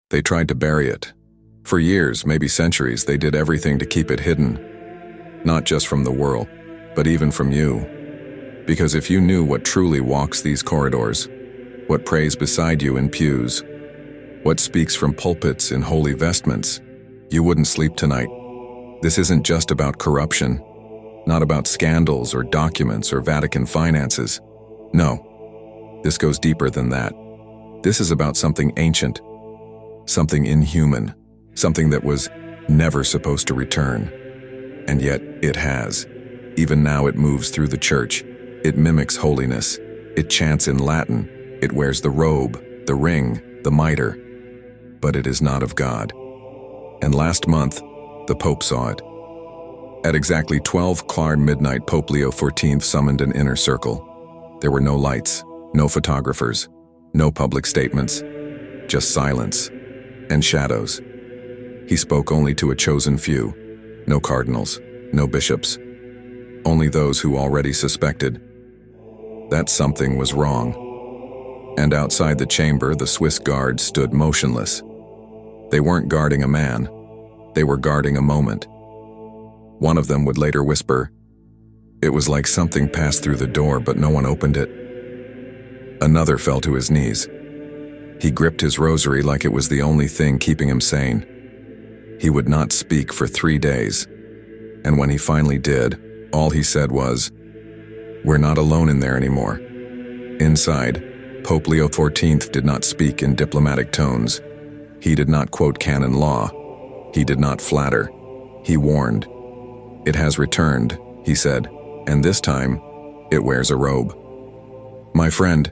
They tried to bury it. For years, maybe centuries, they did everything to keep it hidden. Not just from the world, but even from you. Because if you knew what truly walks these corridors, what prays beside you in pews, what speaks from pulpits in holy vestments, you wouldn't sleep tonight. This isn't just about corruption, not about scandals or documents or Vatican finances. No, this goes deeper than that. This is about something ancient, something inhuman, something that was never supposed to return. And yet it has. Even now it moves through the church. It mimics holiness. It chants in Latin. It wears the robe, the ring, the mitre. But it is not of God. And last month, the Pope saw it. At exactly 12:00 midnight, Pope Leo XIV summoned an inner circle. There were no lights, no photographers, no public statements, just silence and shadows. He spoke only to a chosen few, no cardinals, no bishops, only those who already suspected that something was wrong. And outside the chamber, the Swiss guards stood motionless. They weren't guarding a man, they were guarding a moment. One of them would later whisper, "It was like something passed through the door, but no one opened it." Another fell to his knees. He gripped his rosary like it was the only thing keeping him sane. He would not speak for 3 days. And when he finally did, all he said was, "We're not alone in there anymore." Inside, Pope Leo XIV did not speak in diplomatic tones. He did not quote canon law. He did not flatter. He warned. "It has returned," he said, "and this time, it wears a robe." My friend,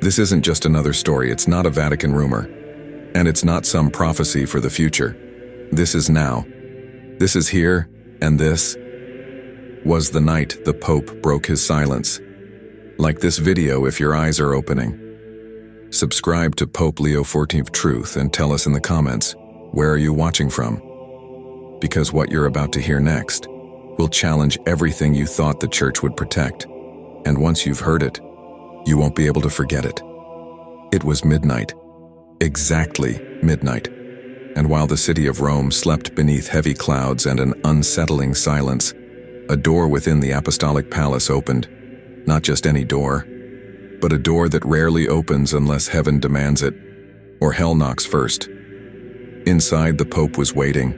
this isn't just another story. It's not a Vatican rumor. And it's not some prophecy for the future. This is now. This is here, and this was the night the Pope broke his silence. Like this video if your eyes are opening. Subscribe to Pope Leo XIV Truth and tell us in the comments, where are you watching from? Because what you're about to hear next will challenge everything you thought the church would protect. And once you've heard it, you won't be able to forget it. It was midnight. Exactly midnight. And while the city of Rome slept beneath heavy clouds and an unsettling silence, a door within the apostolic palace opened. Not just any door, but a door that rarely opens unless heaven demands it, or hell knocks first. Inside, the Pope was waiting.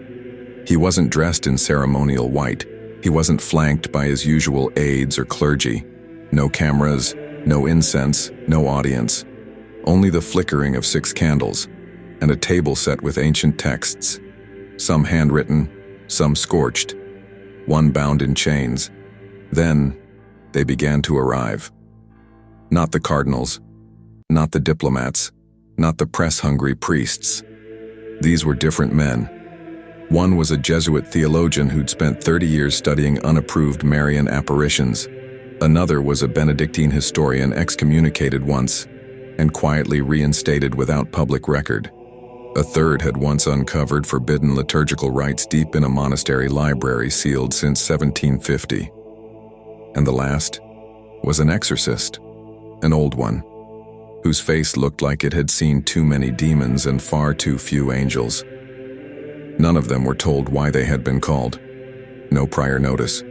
He wasn't dressed in ceremonial white. He wasn't flanked by his usual aides or clergy. No cameras, no incense, no audience. Only the flickering of 6 candles, and a table set with ancient texts, some handwritten, some scorched, one bound in chains. Then, they began to arrive. Not the cardinals, not the diplomats, not the press-hungry priests. These were different men. One was a Jesuit theologian who'd spent 30 years studying unapproved Marian apparitions. Another was a Benedictine historian excommunicated once and quietly reinstated without public record. A third had once uncovered forbidden liturgical rites deep in a monastery library sealed since 1750. And the last was an exorcist, an old one, whose face looked like it had seen too many demons and far too few angels. None of them were told why they had been called. No prior notice,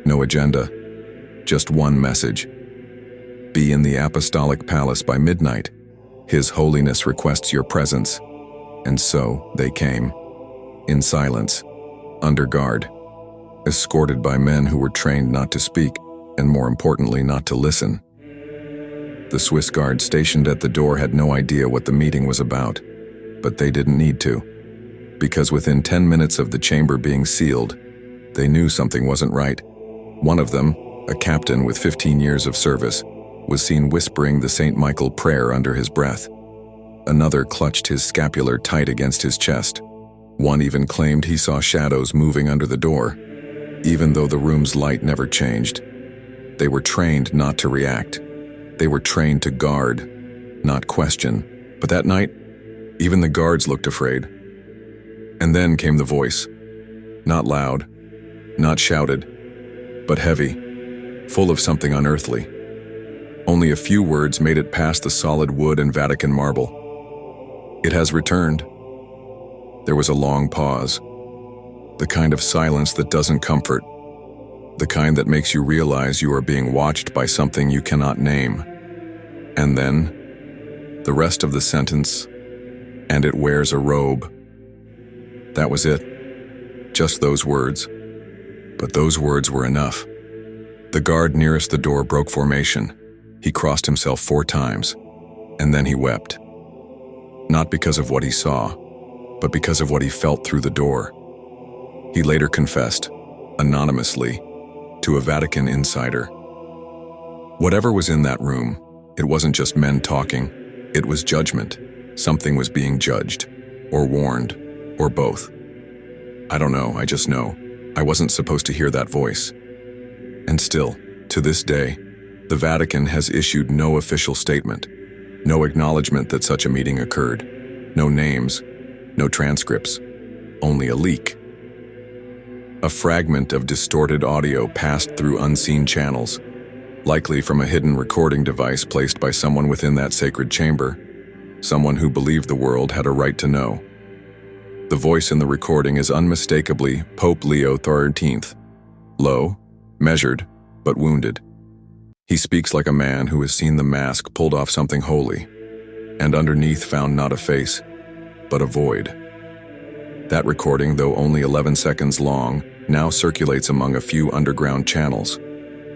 no agenda, just one message. Be in the apostolic palace by midnight. His Holiness requests your presence. And so they came, in silence, under guard, escorted by men who were trained not to speak, and more importantly, not to listen. The Swiss guard stationed at the door had no idea what the meeting was about, but they didn't need to, because within 10 minutes of the chamber being sealed, they knew something wasn't right. One of them, a captain with 15 years of service, was seen whispering the St. Michael prayer under his breath. Another clutched his scapular tight against his chest. One even claimed he saw shadows moving under the door, even though the room's light never changed. They were trained not to react. They were trained to guard, not question. But that night, even the guards looked afraid. And then came the voice. Not loud, not shouted, but heavy, full of something unearthly. Only a few words made it past the solid wood and Vatican marble. It has returned. There was a long pause, the kind of silence that doesn't comfort, the kind that makes you realize you are being watched by something you cannot name. And then, the rest of the sentence, "and it wears a robe." That was it. Just those words. But those words were enough. The guard nearest the door broke formation. He crossed himself 4 times, and then he wept. Not because of what he saw, but because of what he felt through the door. He later confessed, anonymously, to a Vatican insider. Whatever was in that room, it wasn't just men talking, it was judgment. Something was being judged, or warned, or both. I don't know, I just know. I wasn't supposed to hear that voice. And still, to this day, the Vatican has issued no official statement, no acknowledgement that such a meeting occurred, no names, no transcripts, only a leak. A fragment of distorted audio passed through unseen channels, likely from a hidden recording device placed by someone within that sacred chamber, someone who believed the world had a right to know. The voice in the recording is unmistakably Pope Leo XIV, low, measured, but wounded. He speaks like a man who has seen the mask pulled off something holy, and underneath found not a face, but a void. That recording, though only 11 seconds long, now circulates among a few underground channels.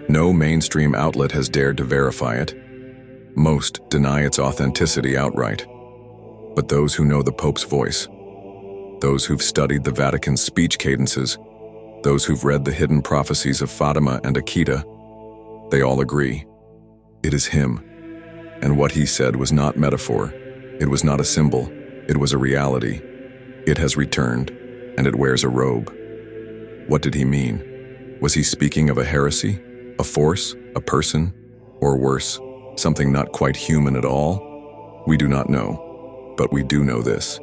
No mainstream outlet has dared to verify it. Most deny its authenticity outright. But those who know the Pope's voice, those who've studied the Vatican's speech cadences, those who've read the hidden prophecies of Fatima and Akita, they all agree. It is him. And what he said was not metaphor. It was not a symbol. It was a reality. It has returned, and it wears a robe. What did he mean? Was he speaking of a heresy, a force, a person, or worse, something not quite human at all? We do not know, but we do know this.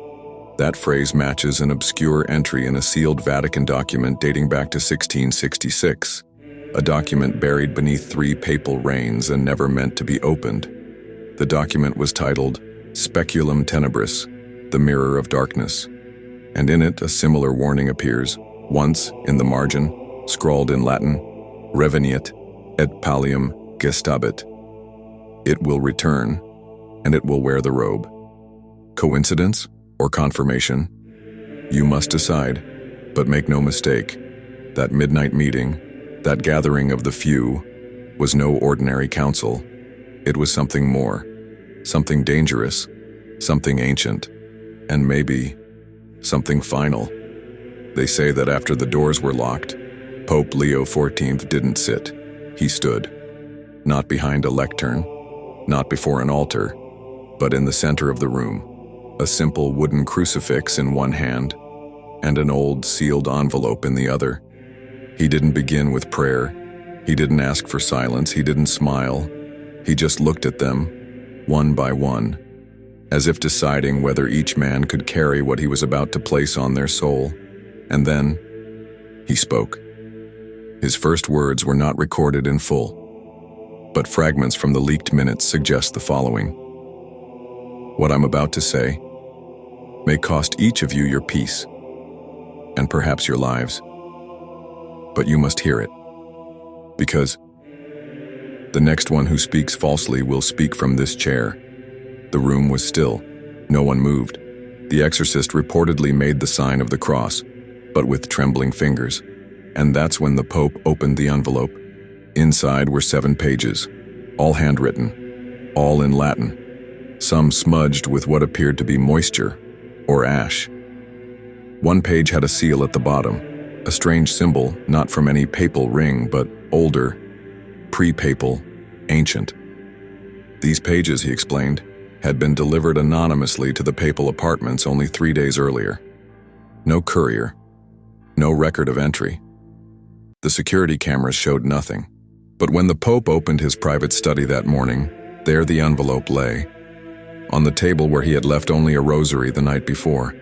That phrase matches an obscure entry in a sealed Vatican document dating back to 1666, a document buried beneath 3 papal reigns and never meant to be opened. The document was titled Speculum Tenebris, the Mirror of Darkness, and in it a similar warning appears, once in the margin, scrawled in Latin, Reveniet et pallium gestabit. It will return, and it will wear the robe. Coincidence or confirmation? You must decide, but make no mistake, that midnight meeting, that gathering of the few, was no ordinary council. It was something more, something dangerous, something ancient, and maybe something final. They say that after the doors were locked, Pope Leo XIV didn't sit. He stood, not behind a lectern, not before an altar, but in the center of the room, a simple wooden crucifix in one hand and an old sealed envelope in the other. He didn't begin with prayer. He didn't ask for silence. He didn't smile. He just looked at them, one by one, as if deciding whether each man could carry what he was about to place on their soul. And then, he spoke. His first words were not recorded in full, but fragments from the leaked minutes suggest the following. What I'm about to say may cost each of you your peace, and perhaps your lives, but you must hear it, because the next one who speaks falsely will speak from this chair. The room was still. No one moved. The exorcist reportedly made the sign of the cross, but with trembling fingers. And that's when the Pope opened the envelope. Inside were 7 pages, all handwritten, all in Latin, some smudged with what appeared to be moisture or ash. One page had a seal at the bottom, a strange symbol not from any papal ring, but older, pre-papal, ancient. These pages, he explained, had been delivered anonymously to the papal apartments only 3 days earlier. No courier, no record of entry. The security cameras showed nothing. But when the Pope opened his private study that morning, there the envelope lay, on the table where he had left only a rosary the night before.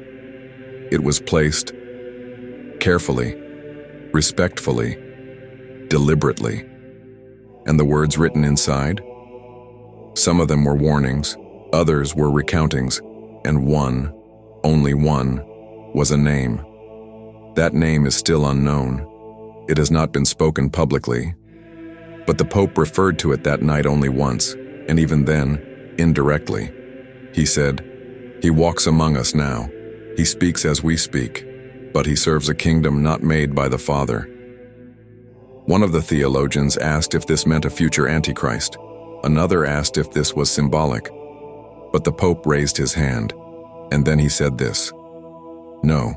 It was placed carefully, respectfully, deliberately. And the words written inside? Some of them were warnings, others were recountings, and one, only one, was a name. That name is still unknown. It has not been spoken publicly, but the Pope referred to it that night only once, and even then, indirectly. He said, "He walks among us now. He speaks as we speak, but he serves a kingdom not made by the Father." One of the theologians asked if this meant a future Antichrist. Another asked if this was symbolic. But the Pope raised his hand, and then he said this: "No,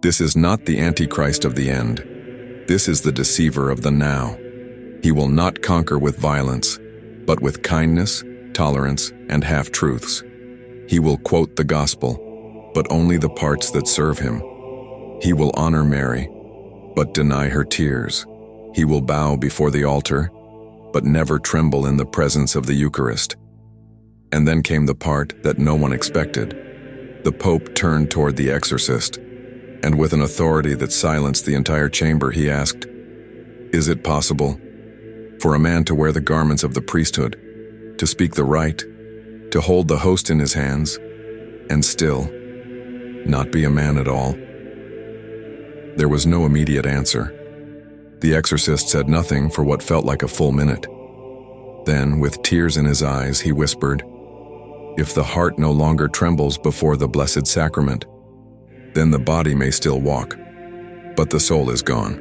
this is not the Antichrist of the end. This is the deceiver of the now. He will not conquer with violence, but with kindness, tolerance, and half-truths. He will quote the gospel, but only the parts that serve him. He will honor Mary, but deny her tears. He will bow before the altar, but never tremble in the presence of the Eucharist." And then came the part that no one expected. The Pope turned toward the exorcist, and with an authority that silenced the entire chamber, he asked, "Is it possible for a man to wear the garments of the priesthood, to speak the right, to hold the host in his hands, and still not be a man at all?" There was no immediate answer. The exorcist said nothing for what felt like a full minute. Then, with tears in his eyes, he whispered, "If the heart no longer trembles before the Blessed Sacrament, then the body may still walk, but the soul is gone."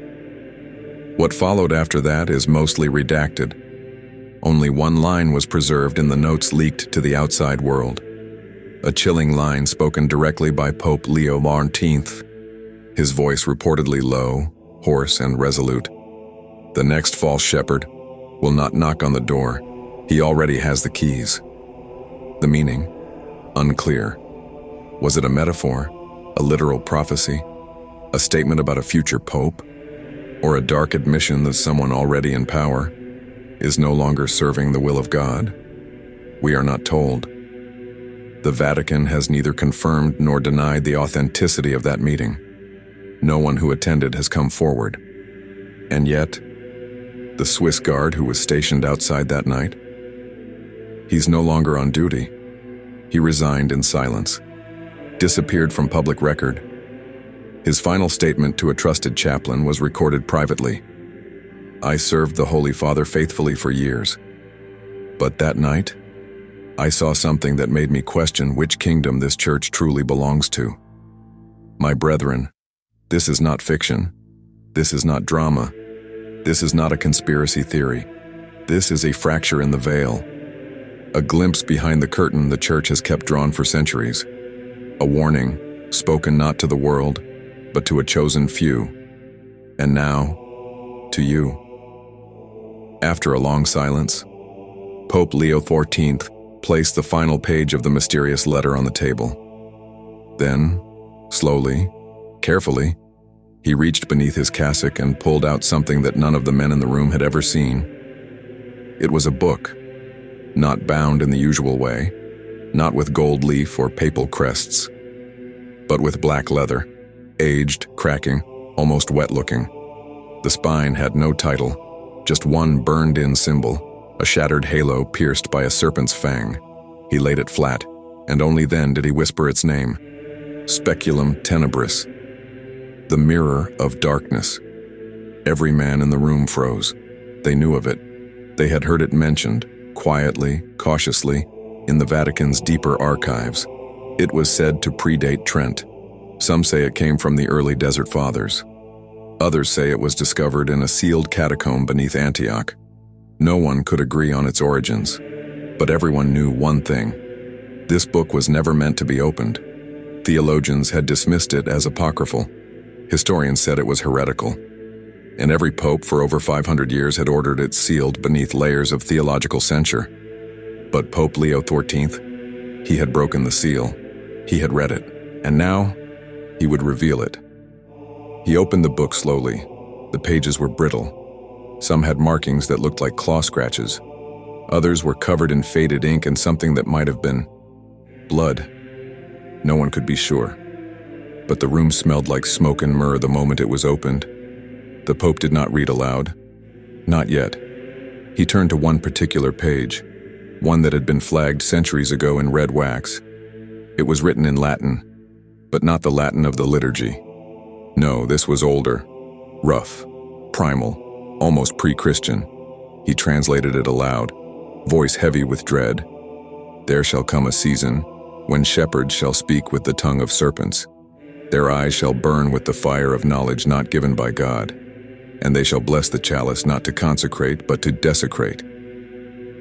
What followed after that is mostly redacted. Only one line was preserved in the notes leaked to the outside world. A chilling line spoken directly by Pope Leo XIV, his voice reportedly low, hoarse, and resolute. "The next false shepherd will not knock on the door. He already has the keys." The meaning? Unclear. Was it a metaphor? A literal prophecy? A statement about a future pope? Or a dark admission that someone already in power is no longer serving the will of God? We are not told. The Vatican has neither confirmed nor denied the authenticity of that meeting. No one who attended has come forward. And yet, the Swiss guard who was stationed outside that night, he's no longer on duty. He resigned in silence, disappeared from public record. His final statement to a trusted chaplain was recorded privately. "I served the Holy Father faithfully for years, but that night, I saw something that made me question which kingdom this church truly belongs to. My brethren, this is not fiction. This is not drama. This is not a conspiracy theory. This is a fracture in the veil. A glimpse behind the curtain the church has kept drawn for centuries. A warning, spoken not to the world, but to a chosen few. And now, to you." After a long silence, Pope Leo XIV placed the final page of the mysterious letter on the table. Then, slowly, carefully, he reached beneath his cassock and pulled out something that none of the men in the room had ever seen. It was a book, not bound in the usual way, not with gold leaf or papal crests, but with black leather, aged, cracking, almost wet-looking. The spine had no title, just one burned-in symbol, a shattered halo pierced by a serpent's fang. He laid it flat, and only then did he whisper its name: Speculum Tenebris, the mirror of darkness. Every man in the room froze. They knew of it. They had heard it mentioned, quietly, cautiously, in the Vatican's deeper archives. It was said to predate Trent. Some say it came from the early Desert Fathers. Others say it was discovered in a sealed catacomb beneath Antioch. No one could agree on its origins, but everyone knew one thing: this book was never meant to be opened. Theologians had dismissed it as apocryphal. Historians said it was heretical. And every pope for over 500 years had ordered it sealed beneath layers of theological censure. But Pope Leo XIV, he had broken the seal. He had read it, and now he would reveal it. He opened the book slowly. The pages were brittle. Some had markings that looked like claw scratches. Others were covered in faded ink and something that might have been blood. No one could be sure. But the room smelled like smoke and myrrh the moment it was opened. The Pope did not read aloud. Not yet. He turned to one particular page, one that had been flagged centuries ago in red wax. It was written in Latin, but not the Latin of the liturgy. No, this was older, rough, primal, almost pre-Christian. He translated it aloud, voice heavy with dread. There shall come a season when shepherds shall speak with the tongue of serpents. Their eyes shall burn with the fire of knowledge not given by God, and they shall bless the chalice not to consecrate but to desecrate.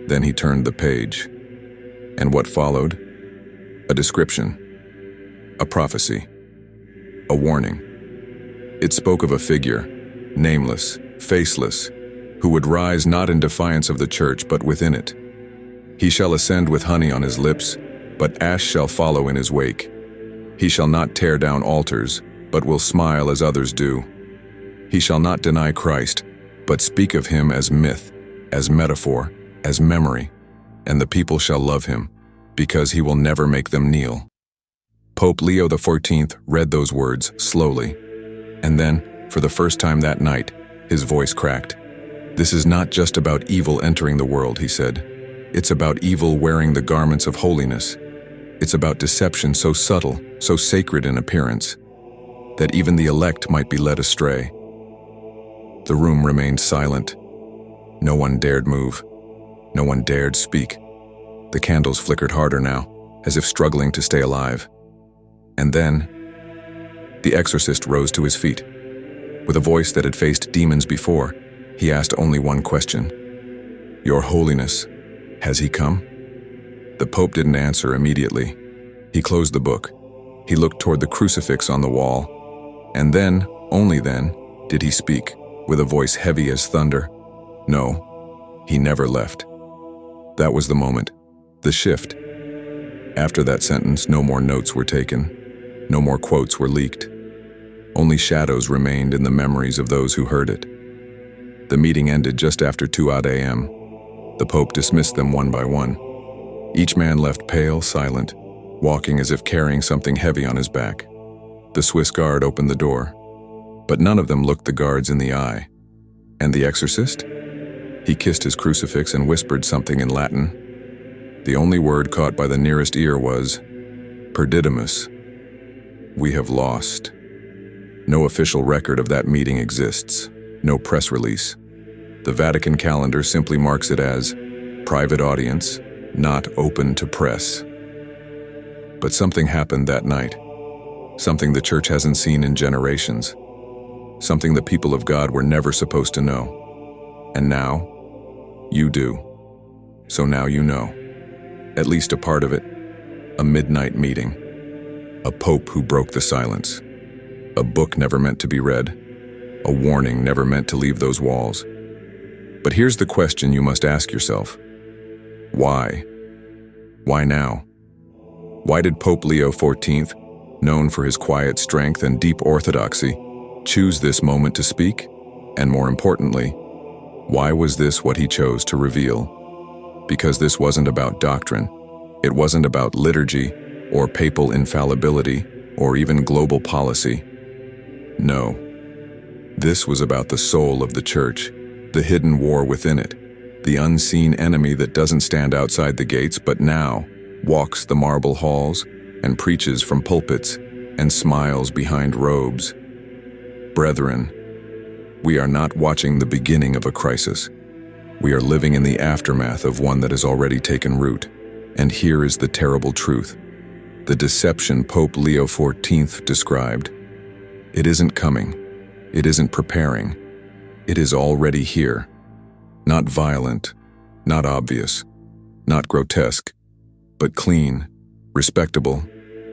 Then he turned the page, and what followed? A description, a prophecy, a warning. It spoke of a figure, nameless, faceless, who would rise not in defiance of the church but within it. He shall ascend with honey on his lips, but ash shall follow in his wake. He shall not tear down altars, but will smile as others do. He shall not deny Christ, but speak of him as myth, as metaphor, as memory, and the people shall love him, because he will never make them kneel. Pope Leo XIV read those words slowly, and then, for the first time that night, his voice cracked. This is not just about evil entering the world, he said. It's about evil wearing the garments of holiness. It's about deception so subtle, so sacred in appearance, that even the elect might be led astray. The room remained silent. No one dared move. No one dared speak. The candles flickered harder now, as if struggling to stay alive. And then, the exorcist rose to his feet. With a voice that had faced demons before, he asked only one question. Your Holiness, has he come? The Pope didn't answer immediately. He closed the book. He looked toward the crucifix on the wall. And then, only then, did he speak, with a voice heavy as thunder. No, he never left. That was the moment, the shift. After that sentence, no more notes were taken. No more quotes were leaked. Only shadows remained in the memories of those who heard it. The meeting ended just after 2 a.m. The Pope dismissed them one by one. Each man left pale, silent, walking as if carrying something heavy on his back. The Swiss guard opened the door, but none of them looked the guards in the eye. And the exorcist? He kissed his crucifix and whispered something in Latin. The only word caught by the nearest ear was, "Perdidimus." We have lost. No official record of that meeting exists, no press release. The Vatican calendar simply marks it as private audience, not open to press. But something happened that night, something the church hasn't seen in generations, something the people of God were never supposed to know. And now, you do. So now you know, at least a part of it, a midnight meeting, a pope who broke the silence, a book never meant to be read, a warning never meant to leave those walls. But here's the question you must ask yourself. Why? Why now? Why did Pope Leo XIV, known for his quiet strength and deep orthodoxy, choose this moment to speak? And more importantly, why was this what he chose to reveal? Because this wasn't about doctrine. It wasn't about liturgy or papal infallibility or even global policy. No. This was about the soul of the church, the hidden war within it, the unseen enemy that doesn't stand outside the gates but now walks the marble halls and preaches from pulpits and smiles behind robes. Brethren, we are not watching the beginning of a crisis. We are living in the aftermath of one that has already taken root. And here is the terrible truth. The deception Pope Leo XIV described. It isn't coming. It isn't preparing. It is already here. Not violent, not obvious, not grotesque, but clean, respectable,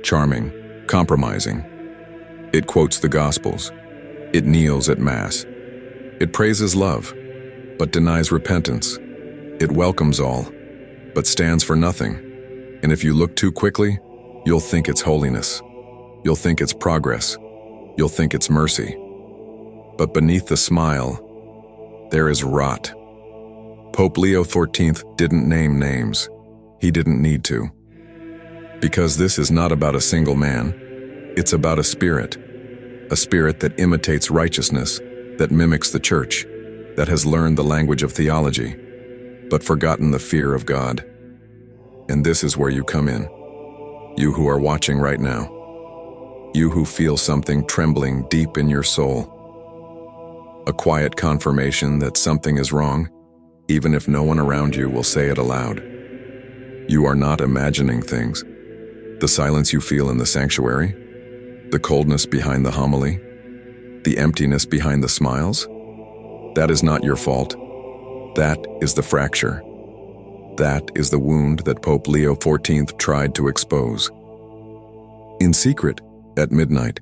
charming, compromising. It quotes the Gospels. It kneels at Mass. It praises love, but denies repentance. It welcomes all, but stands for nothing. And if you look too quickly, you'll think it's holiness. You'll think it's progress. You'll think it's mercy. But beneath the smile, there is rot. Pope Leo XIV didn't name names. He didn't need to. Because this is not about a single man. It's about a spirit that imitates righteousness, that mimics the church, that has learned the language of theology, but forgotten the fear of God. And this is where you come in, you who are watching right now. You who feel something trembling deep in your soul. A quiet confirmation that something is wrong, even if no one around you will say it aloud. You are not imagining things. The silence you feel in the sanctuary, the coldness behind the homily, the emptiness behind the smiles, that is not your fault. That is the fracture. That is the wound that Pope Leo XIV tried to expose. In secret, at midnight,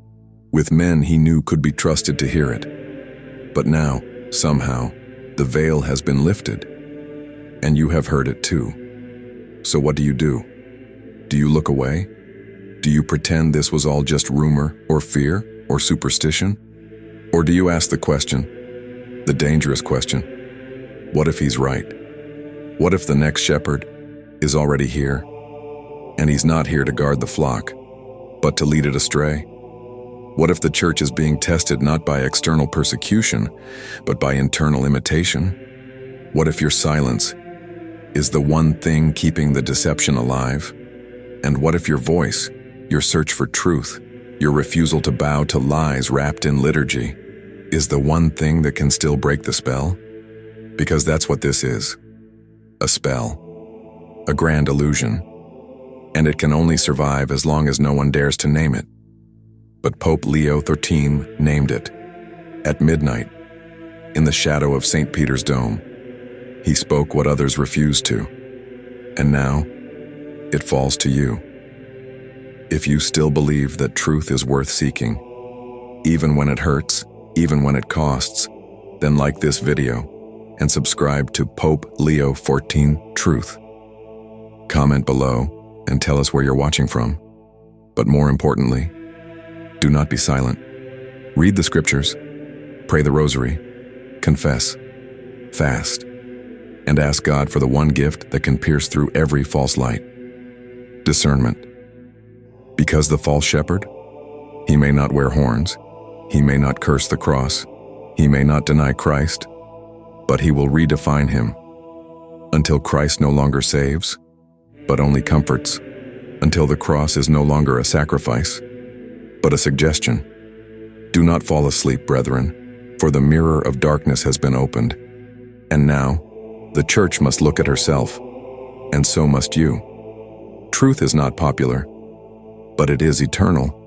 with men he knew could be trusted to hear it. But now, somehow, the veil has been lifted, and you have heard it too. So what do? Do you look away? Do you pretend this was all just rumor or fear or superstition? Or do you ask the question, the dangerous question, what if he's right? What if the next shepherd is already here, and he's not here to guard the flock, but to lead it astray? What if the church is being tested not by external persecution, but by internal imitation? What if your silence is the one thing keeping the deception alive? And what if your voice, your search for truth, your refusal to bow to lies wrapped in liturgy, is the one thing that can still break the spell? Because that's what this is. A spell. A grand illusion. And it can only survive as long as no one dares to name it. But Pope Leo XIII named it. At midnight, in the shadow of St. Peter's Dome, he spoke what others refused to. And now, it falls to you. If you still believe that truth is worth seeking, even when it hurts, even when it costs, then like this video and subscribe to Pope Leo XIV Truth. Comment below and tell us where you're watching from. But more importantly, do not be silent. Read the scriptures, pray the rosary, confess, fast, and ask God for the one gift that can pierce through every false light: discernment. Because the false shepherd, he may not wear horns, he may not curse the cross, he may not deny Christ, but he will redefine him until Christ no longer saves, but only comforts, until the cross is no longer a sacrifice, but a suggestion. Do not fall asleep, brethren, for the mirror of darkness has been opened, and now the church must look at herself, and so must you. Truth is not popular, but it is eternal.